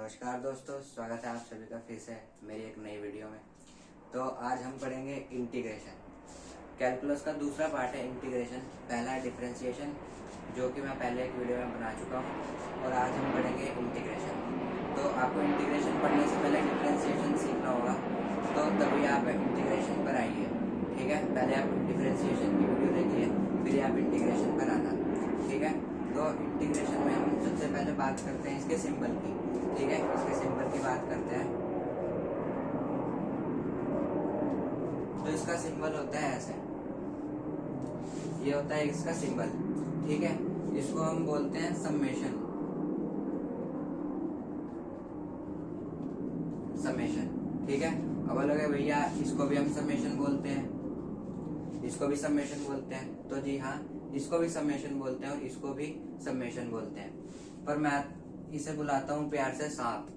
नमस्कार दोस्तों, स्वागत है आप सभी का फिर से मेरी एक नई वीडियो में। तो आज हम पढ़ेंगे इंटीग्रेशन। कैलकुलस का दूसरा पार्ट है इंटीग्रेशन। पहला है डिफरेंशिएशन, जो कि मैं पहले एक वीडियो में बना चुका हूँ, और आज हम पढ़ेंगे इंटीग्रेशन। तो आपको इंटीग्रेशन पढ़ने से पहले डिफरेंशिएशन सीखना होगा, तो तभी आप इंटीग्रेशन पर आइए। ठीक है, पहले आप डिफरेंशिएशन की वीडियो देखिए, फिर आप इंटीग्रेशन पर आना। ठीक है, तो इंटीग्रेशन में हम सबसे पहले बात करते हैं इसके सिंबल की। ठीक है, इसके सिंबल की बात करते हैं। तो इसका सिंबल होता है ऐसे, ये होता है इसका सिंबल। ठीक है, इसको हम बोलते हैं समेशन। समेशन, ठीक है। अब अलग है भैया, इसको भी हम समेशन बोलते हैं, इसको भी समेशन बोलते हैं। तो जी हाँ, इसको भी समेशन बोलते हैं और इसको भी समेशन बोलते हैं, पर मैं इसे बुलाता हूँ प्यार से सांप।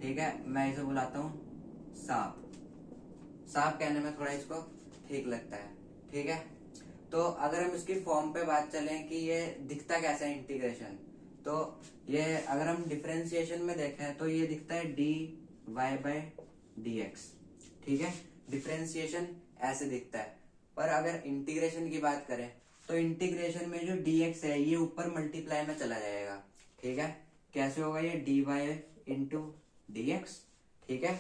ठीक है, मैं इसे बुलाता हूँ सांप। सांप कहने में थोड़ा इसको ठीक लगता है। ठीक है, तो अगर हम इसकी फॉर्म पे बात चलें कि ये दिखता कैसे है इंटीग्रेशन, तो ये अगर हम डिफरेंशिएशन में देखें तो ये दिखता है dy by dx। ठीक है, डिफरेंशिएशन ऐसे दिखता है। पर अगर इंटीग्रेशन की बात करें तो इंटीग्रेशन में जो dx है ये ऊपर मल्टीप्लाई में चला जाएगा। ठीक है, कैसे होगा ये dy इंटू dx। ठीक है,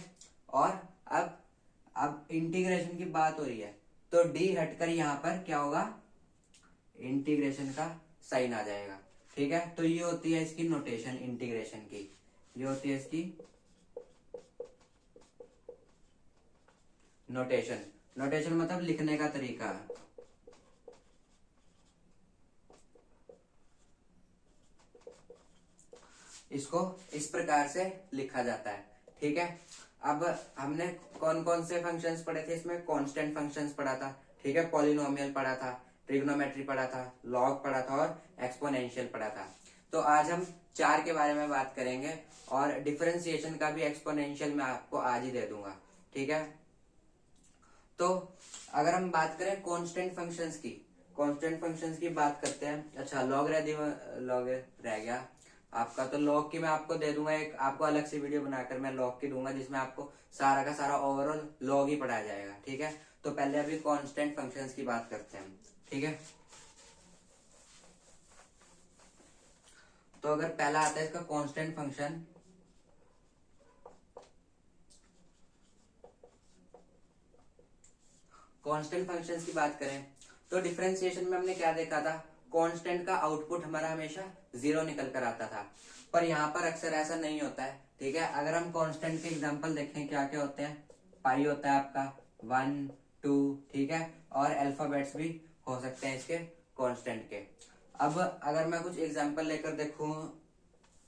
और अब इंटीग्रेशन की बात हो रही है तो d हटकर यहाँ पर क्या होगा, इंटीग्रेशन का साइन आ जाएगा। ठीक है, तो ये होती है इसकी नोटेशन इंटीग्रेशन की, ये होती है इसकी नोटेशन। नोटेशन मतलब लिखने का तरीका। इसको इस प्रकार से लिखा जाता है। ठीक है, अब हमने कौन कौन से फंक्शंस पढ़े थे इसमें? कांस्टेंट फंक्शंस पढ़ा था, ठीक है, पॉलिनोमियल पढ़ा था, ट्रिग्नोमेट्री पढ़ा था, लॉग पढ़ा था और एक्सपोनेंशियल पढ़ा था। तो आज हम चार के बारे में बात करेंगे, और डिफरेंशिएशन का भी एक्सपोनेंशियल मैं आपको आज ही दे दूंगा। ठीक है, तो अगर हम बात करें कांस्टेंट फंक्शंस की, कांस्टेंट फंक्शंस की बात करते हैं। अच्छा, लॉग रह गया आपका, तो लॉग की मैं आपको दे दूंगा एक, आपको अलग से वीडियो बनाकर मैं लॉग की दूंगा, जिसमें आपको सारा का सारा ओवरऑल लॉग ही पढ़ाया जाएगा। ठीक है, तो पहले अभी कांस्टेंट फंक्शंस की बात करते हैं। ठीक है, तो अगर पहला आता है इसका कांस्टेंट फंक्शन, कांस्टेंट फंक्शंस की बात करें तो डिफरेंशिएशन में हमने क्या देखा था, कांस्टेंट का आउटपुट हमारा हमेशा 0 निकल कर आता था, पर यहाँ पर अक्सर ऐसा नहीं होता है। ठीक है, अगर हम कांस्टेंट के एग्जांपल देखें क्या क्या होते हैं, पाई होता है आपका 1 2, ठीक है, और अल्फाबेट्स भी हो सकते हैं इसके कांस्टेंट के। अब अगर मैं कुछ एग्जांपल लेकर देखूं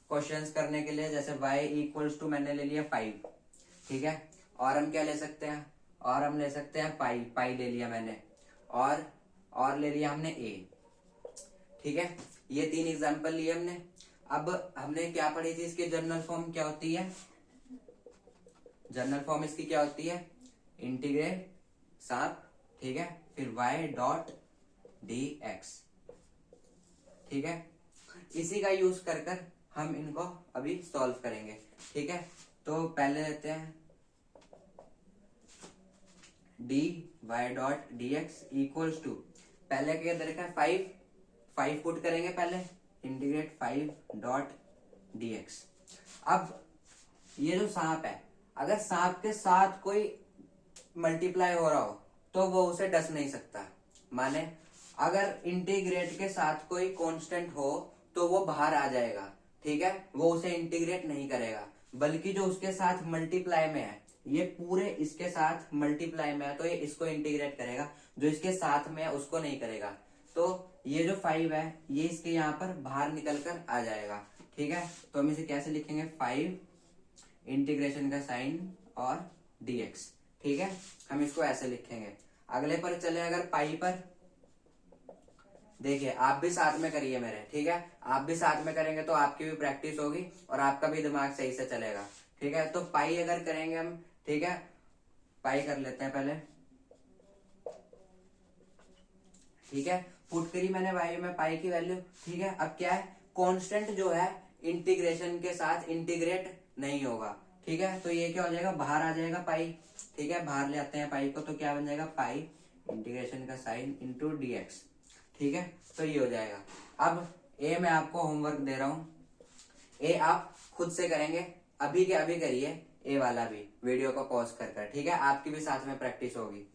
क्वेश्चंस करने के लिए, जैसे y इक्वल्स टू मैंने ले लिया 5। ठीक है, और हम क्या ले सकते हैं, और हम ले सकते हैं पाई, पाई ले लिया मैंने, और ले लिया हमने a। ठीक है, ये तीन एग्जांपल लिए हमने। अब हमने क्या पढ़ी थी, इसकी जनरल फॉर्म क्या होती है? जनरल फॉर्म इसकी क्या होती है? इंटीग्रेट सांप, ठीक है, फिर y डॉट dx। ठीक है, इसी का यूज कर हम इनको अभी सॉल्व करेंगे। ठीक है, तो पहले लेते हैं dy dot dx equals to, पहले क्या दे रखा है 5 पुट करेंगे पहले, इंटीग्रेट 5 डॉट dx। अब ये जो सांप है, अगर सांप के साथ कोई मल्टीप्लाई हो रहा हो तो वो उसे डस नहीं सकता। माने अगर इंटीग्रेट के साथ कोई कांस्टेंट हो तो वो बाहर आ जाएगा। ठीक है, वो उसे इंटीग्रेट नहीं करेगा, बल्कि जो उसके साथ मल्टीप्लाई में है, ये पूरे इसके साथ मल्टीप्लाई में है तो ये इसको इंटीग्रेट करेगा, जो इसके साथ में है उसको नहीं करेगा। तो ये जो 5 है ये इसके यहाँ पर बाहर निकल कर आ जाएगा। ठीक है, तो हम इसे कैसे लिखेंगे, 5 इंटीग्रेशन का साइन और dx। ठीक है, हम इसको ऐसे लिखेंगे। अगले पर चले, अगर पाई पर देखिए, आप भी साथ में करिए मेरे। ठीक है, आप भी साथ में करेंगे तो आपकी भी प्रैक्टिस होगी और आपका भी दिमाग सही से चलेगा। ठीक है, तो पाई अगर करेंगे हम, ठीक है, पाई कर लेते हैं पहले। ठीक है, पुट करी मैंने वाई में पाई की वैल्यू। ठीक है, अब क्या है, कांस्टेंट जो है इंटीग्रेशन के साथ इंटीग्रेट नहीं होगा। ठीक है, तो ये क्या हो जाएगा, बाहर आ जाएगा पाई। ठीक है, बाहर ले आते हैं पाई को, तो क्या बन जाएगा, पाई इंटीग्रेशन का साइन इंटू dx। ठीक है, तो ये हो जाएगा। अब ए मैं आपको होमवर्क दे रहा हूं, ए आप खुद से करेंगे, अभी के अभी करिए ए वाला भी, वीडियो को पॉज कर कर। ठीक है, आपकी भी साथ में प्रैक्टिस होगी।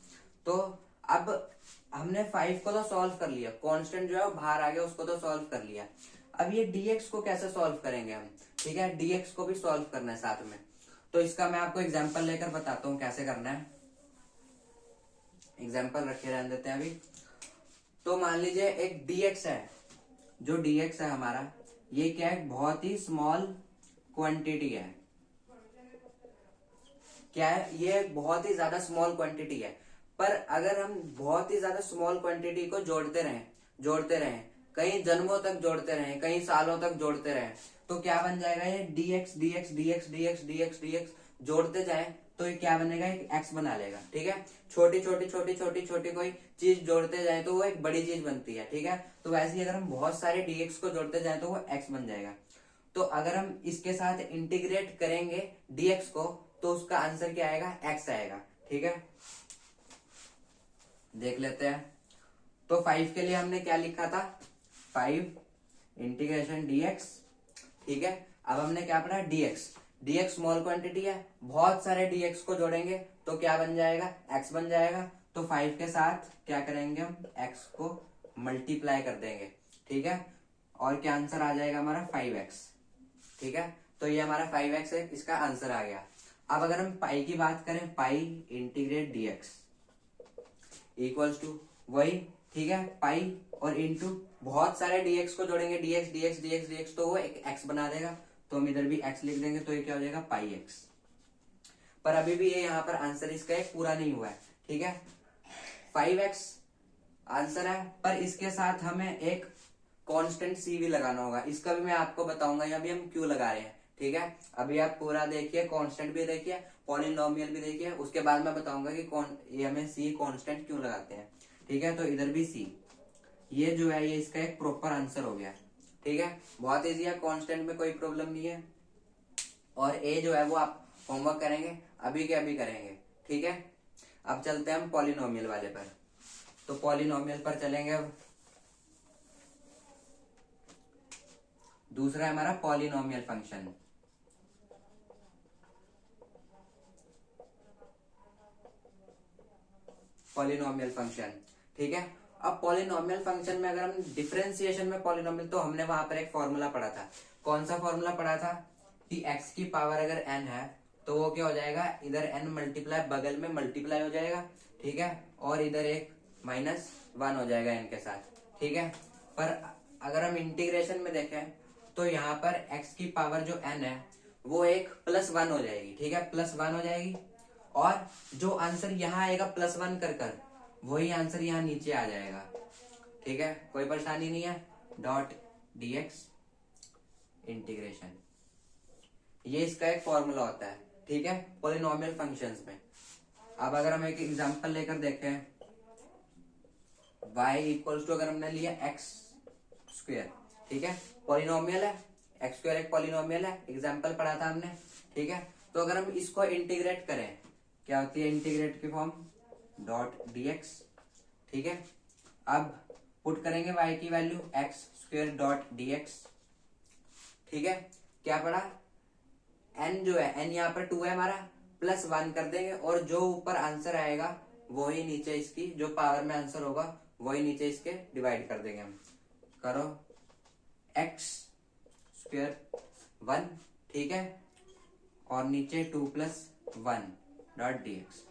तो अब हमने 5 को तो सॉल्व कर लिया, कांस्टेंट जो है वो बाहर आ गया, उसको तो सॉल्व कर लिया। अब ये dx को कैसे सॉल्व करेंगे हम। ठीक है, dx को भी सॉल्व करना है साथ में। तो इसका मैं आपको एग्जांपल लेकर बताता हूँ कैसे करना है। एग्जांपल रखे रहने देते हैं अभी। तो मान लीजिए एक dx है, जो dx है हमारा, ये क्या है, बहुत ही स्मॉल क्वांटिटी है। क्या है, ये बहुत ही ज्यादा स्मॉल क्वांटिटी है। पर अगर हम बहुत ही ज्यादा स्मॉल क्वांटिटी को जोड़ते रहें, कई जन्मों तक जोड़ते रहें, कई सालों तक जोड़ते रहें, तो क्या बन जाएगा, ये dx dx dx dx dx dx जोड़ते जाए तो ये क्या बनेगा, एक x बना लेगा। ठीक है, छोटी छोटी छोटी छोटी छोटी कोई चीज जोड़ते जाए तो वो एक बड़ी चीज बनती है। ठीक है, तो वैसे ही अगर हम बहुत सारे dx को जोड़ते जाए तो वो x बन जाएगा। तो अगर हम इसके साथ इंटीग्रेट करेंगे dx को, तो उसका आंसर क्या आएगा, x आएगा। ठीक है, देख लेते हैं। तो 5 के लिए हमने क्या लिखा था, 5 इंटीग्रेशन dx। ठीक है, अब हमने क्या पढ़ा, dx स्मॉल क्वांटिटी है, बहुत सारे dx को जोड़ेंगे तो क्या बन जाएगा, x बन जाएगा। तो 5 के साथ क्या करेंगे, हम x को मल्टीप्लाई कर देंगे। ठीक है, और क्या आंसर आ जाएगा हमारा, 5x। ठीक है, तो ये हमारा 5x है, इसका आंसर आ गया। अब अगर हम पाई की बात करें, पाई इंटीग्रेट dx इक्वल्स टू वही। ठीक है, पाई और इंटू बहुत सारे dx को जोड़ेंगे, dx dx dx dx, तो वो एक x बना देगा। तो हम इधर भी x लिख देंगे, तो ये क्या हो जाएगा, पाई x। पर अभी भी ये यहाँ पर आंसर इसका एक पूरा नहीं हुआ है। ठीक है, 5x आंसर है, पर इसके साथ हमें एक कांस्टेंट c भी लगाना होगा। इसका भी मैं आपको बताऊंगा यहाँ भी हम क्यों लगा रहे हैं। ठीक है, अभी आप पूरा देखिए, कांस्टेंट भी देखिए, पॉलिनोमियल भी देखिए, उसके बाद मैं बताऊंगा कि कौन ये हमें c कांस्टेंट क्यों लगाते हैं। ठीक है, तो इधर भी c, ये जो है ये इसका एक प्रॉपर आंसर हो गया। ठीक है, बहुत इजी है, कांस्टेंट में कोई प्रॉब्लम नहीं है। और ए जो है वो आप होमवर्क करेंगे, अभी के अभी करेंगे। ठीक है, अब चलते हैं हम पॉलिनोमियल वाले पर। तो पॉलिनोमियल पर चलेंगे। अब दूसरा है हमारा पॉलिनोमियल फंक्शन। पॉलिनोमियल फंक्शन, ठीक है। अब पॉलिनोमियल फंक्शन में अगर हम डिफरेंशिएशन में पॉलिनोमियल, तो हमने वहां पर एक फॉर्मूला पढ़ा था। कौन सा फॉर्मूला पढ़ा था, कि x की पावर अगर n है तो वो क्या हो जाएगा, इधर n मल्टीप्लाई बगल में मल्टीप्लाई हो जाएगा। ठीक है, और इधर एक -1 हो जाएगा n के साथ। ठीक है, पर अगर हम इंटीग्रेशन में देखें तो यहाँ पर x की पावर जो n है वो एक +1 हो जाएगी। ठीक है, +1 हो जाएगी, और जो आंसर यहाँ आएगा +1 कर कर, वही आंसर यहाँ नीचे आ जाएगा। ठीक है, कोई परेशानी नहीं है। डॉट dx इंटीग्रेशन, ये इसका एक फॉर्मूला होता है। ठीक है, पॉलिनोमियल फंक्शंस में। अब अगर हम एक एग्जांपल लेकर देखें, y इक्वल्स टू, अगर हमने लिया x², ठीक है, पॉलिनोमियल है, x² एक पॉलिनोमियल है, एग्जांपल पढ़ा था हमने। ठीक है, तो अगर हम इसको इंटीग्रेट करें, क्या होती है इंटीग्रेट की फॉर्म, डॉट dx। ठीक है, अब पुट करेंगे y की वैल्यू x² डॉट dx। ठीक है, क्या पढ़ा, n जो है, n यहाँ पर 2 है हमारा, +1 कर देंगे, और जो ऊपर आंसर आएगा वही नीचे इसकी, जो पावर में आंसर होगा वही नीचे इसके डिवाइड कर देंगे हम। करो x² 1, ठीक है, और नीचे 2 + 1 डॉट dx।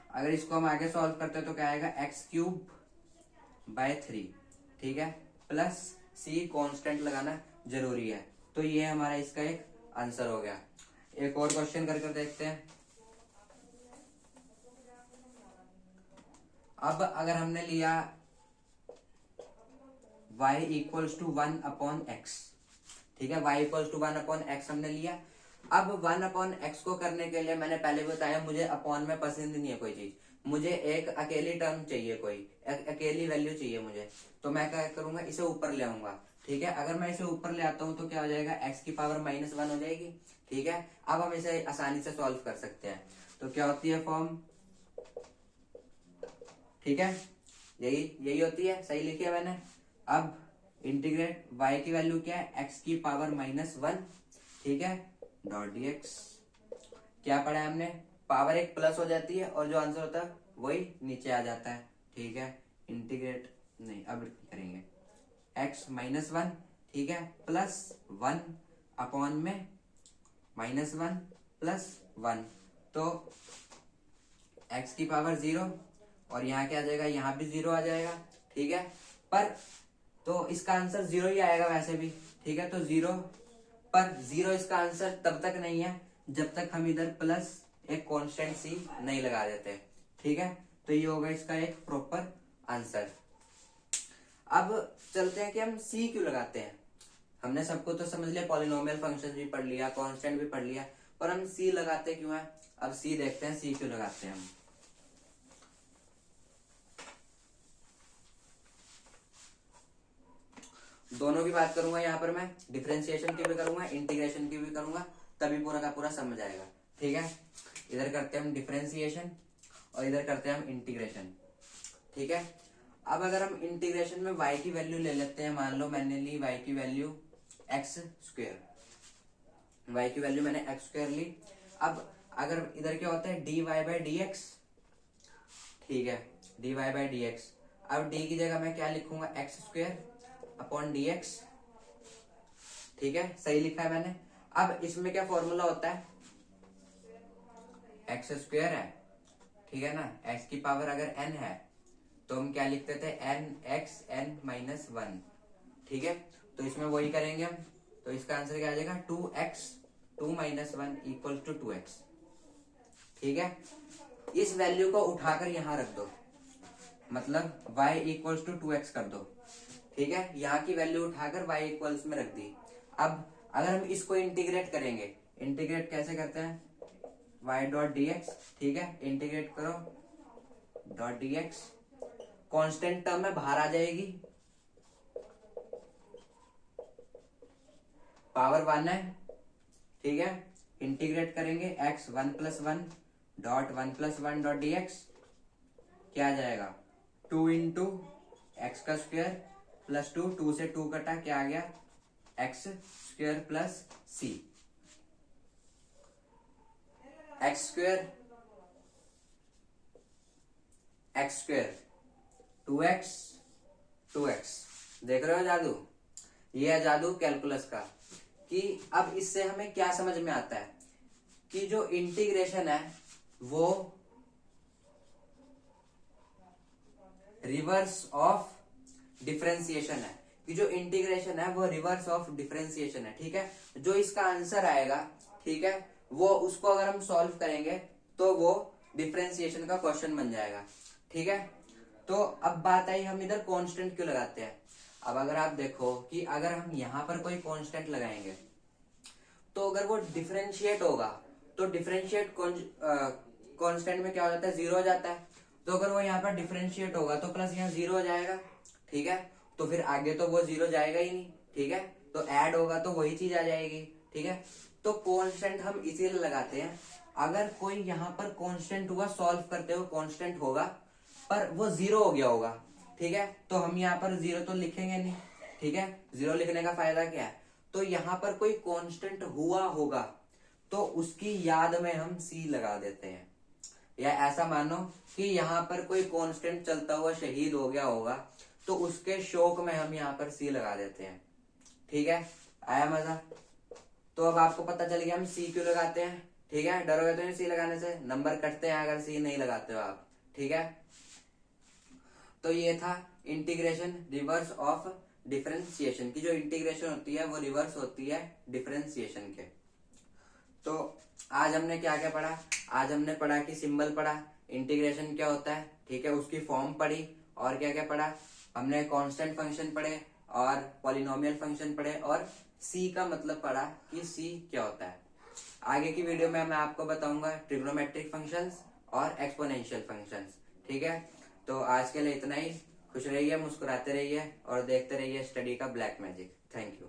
अगर इसको हम आगे सॉल्व करते हैं तो क्या आएगा, x³/3। ठीक है, प्लस c कांस्टेंट लगाना जरूरी है। तो ये हमारा इसका एक आंसर हो गया। एक और क्वेश्चन कर देखते हैं। अब अगर हमने लिया y इक्वल्स टू 1/x, ठीक है, y इक्वल्स टू 1/x हमने लिया। अब 1/x को करने के लिए मैंने पहले बताया मुझे अपॉन में पसंद नहीं है कोई चीज, मुझे एक अकेली टर्म चाहिए, कोई अकेली वैल्यू चाहिए मुझे, तो मैं क्या करूंगा, इसे ऊपर ले आऊंगा। ठीक है, अगर मैं इसे ऊपर ले आता हूं तो क्या हो जाएगा, x की पावर -1 हो जाएगी। ठीक है, अब हम इसे आसानी से सॉल्व कर सकते हैं। तो क्या होती है फॉर्म, ठीक है, यही होती है, सही लिखी है मैंने। अब इंटीग्रेट y की वैल्यू क्या है, x की पावर -1, ठीक है, डॉट dx। क्या पढ़ा है हमने, पावर एक प्लस हो जाती है और जो आंसर होता है वही नीचे आ जाता है। ठीक है, इंटीग्रेट नहीं, अब करेंगे x -1, ठीक है, +1 अपॉन में -1 +1, तो x की पावर 0, और यहाँ क्या आ जाएगा, यहाँ भी 0 आ जाएगा। ठीक है, पर तो इसका आंसर 0 ही आएगा वैसे भी। ठीक है, तो 0, पर 0 इसका आंसर तब तक नहीं है जब तक हम इधर प्लस एक कांस्टेंट सी नहीं लगा देते। ठीक है, तो ये होगा इसका एक प्रॉपर आंसर। अब चलते हैं कि हम सी क्यों लगाते हैं। हमने सबको तो समझ लिया, पॉलिनोमियल फंक्शन भी पढ़ लिया, कांस्टेंट भी पढ़ लिया, पर हम सी लगाते क्यों है। अब सी देखते हैं, सी क्यों लगाते हैं हम। दोनों की बात करूंगा यहाँ पर मैं, डिफरेंशिएशन की भी करूंगा, इंटीग्रेशन की भी करूंगा, तभी पूरा का पूरा समझ आएगा। ठीक है, इधर करते हैं हम डिफरेंशिएशन और इधर करते हैं हम इंटीग्रेशन। ठीक है, अब अगर हम इंटीग्रेशन में y की वैल्यू ले लेते हैं, मान लो मैंने ली y की वैल्यू x², y की वैल्यू मैंने x² ली। अब अगर इधर क्या होता है, dy/dx, ठीक है, dy/dx। अब d की जगह मैं क्या लिखूंगा, x² अपॉन dx। ठीक है, सही लिखा है मैंने। अब इसमें क्या फॉर्मूला होता है, x² है, ठीक है ना, x की पावर अगर n है तो हम क्या लिखते थे, nxn-1। ठीक है, तो इसमें वही करेंगे हम, तो इसका आंसर क्या आ जाएगा, 2x 2 - 1 = 2x। ठीक है, इस वैल्यू को उठाकर यहां रख दो, मतलब y = 2x कर दो। ठीक है, यहाँ की वैल्यू उठाकर y इक्वल्स में रख दी। अब अगर हम इसको इंटीग्रेट करेंगे, इंटीग्रेट कैसे करते हैं, y.dx। ठीक है, इंटीग्रेट करो .dx, कांस्टेंट टर्म में बाहर आ जाएगी, पावर 1 है। ठीक है, इंटीग्रेट करेंगे x 1 + 1 डॉट 1 + 1 डॉट dx, क्या आ जाएगा, 2 × x² +2, 2 से 2 कटा, क्या आ गया, x² + c, x² 2x 2x। देख रहे हो जादू, ये है जादू कैलकुलस का। कि अब इससे हमें क्या समझ में आता है कि जो इंटीग्रेशन है वो रिवर्स ऑफ डिफरेंशिएशन है, कि जो इंटीग्रेशन है वो रिवर्स ऑफ डिफरेंशिएशन है। ठीक है, जो इसका आंसर आएगा, ठीक है, वो उसको अगर हम सॉल्व करेंगे तो वो डिफरेंशिएशन का क्वेश्चन बन जाएगा। ठीक है, तो अब बात आई हम इधर कांस्टेंट क्यों लगाते हैं। अब अगर आप देखो कि अगर हम यहाँ पर कोई कांस्टेंट लगाएंगे तो अगर वो डिफरेंशिएट होगा तो डिफरेंशिएट कांस्टेंट में क्या हो जाता है, 0 हो जाता है। तो अगर वो यहाँ पर डिफरेंशिएट होगा तो प्लस यहाँ 0 हो जाएगा। ठीक है, तो फिर आगे तो वो 0 जाएगा ही नहीं। ठीक है, तो ऐड होगा तो वही चीज आ जाएगी। ठीक है, तो कांस्टेंट हम इसीलिए लगाते हैं, अगर कोई यहाँ पर कांस्टेंट हुआ, सॉल्व करते हुए कांस्टेंट होगा पर वो 0 हो गया होगा, ठीक है, तो हम यहाँ पर 0 तो लिखेंगे नहीं। ठीक है, 0 लिखने का फायदा क्या है, तो यहाँ पर कोई कांस्टेंट हुआ होगा तो उसकी याद में हम सी लगा देते हैं। या ऐसा मानो कि यहाँ पर कोई कांस्टेंट चलता हुआ शहीद हो गया होगा तो उसके शोक में हम यहाँ पर सी लगा देते हैं। ठीक है, आया मजा। तो अब आपको पता चल गया हम सी क्यों लगाते हैं। ठीक है, डरोगे तो नहीं सी लगाने से, नंबर कटते हैं अगर सी नहीं लगाते हो आप। ठीक है, तो ये था इंटीग्रेशन रिवर्स ऑफ डिफरेंशिएशन की। जो इंटीग्रेशन होती है वो रिवर्स होती है डिफरेंशिएशन के। तो आज हमने क्या क्या पढ़ा, आज हमने पढ़ा कि सिंबल पढ़ा, इंटीग्रेशन क्या होता है, ठीक है, उसकी फॉर्म पढ़ी, और क्या क्या पढ़ा हमने, कांस्टेंट फंक्शन पढ़े और पॉलिनोमियल फंक्शन पढ़े, और सी का मतलब पढ़ा कि सी क्या होता है। आगे की वीडियो में मैं आपको बताऊंगा ट्रिग्नोमेट्रिक फंक्शंस और एक्सपोनेंशियल फंक्शंस। ठीक है, तो आज के लिए इतना ही। खुश रहिए, मुस्कुराते रहिए और देखते रहिए स्टडी का ब्लैक मैजिक। Thank you.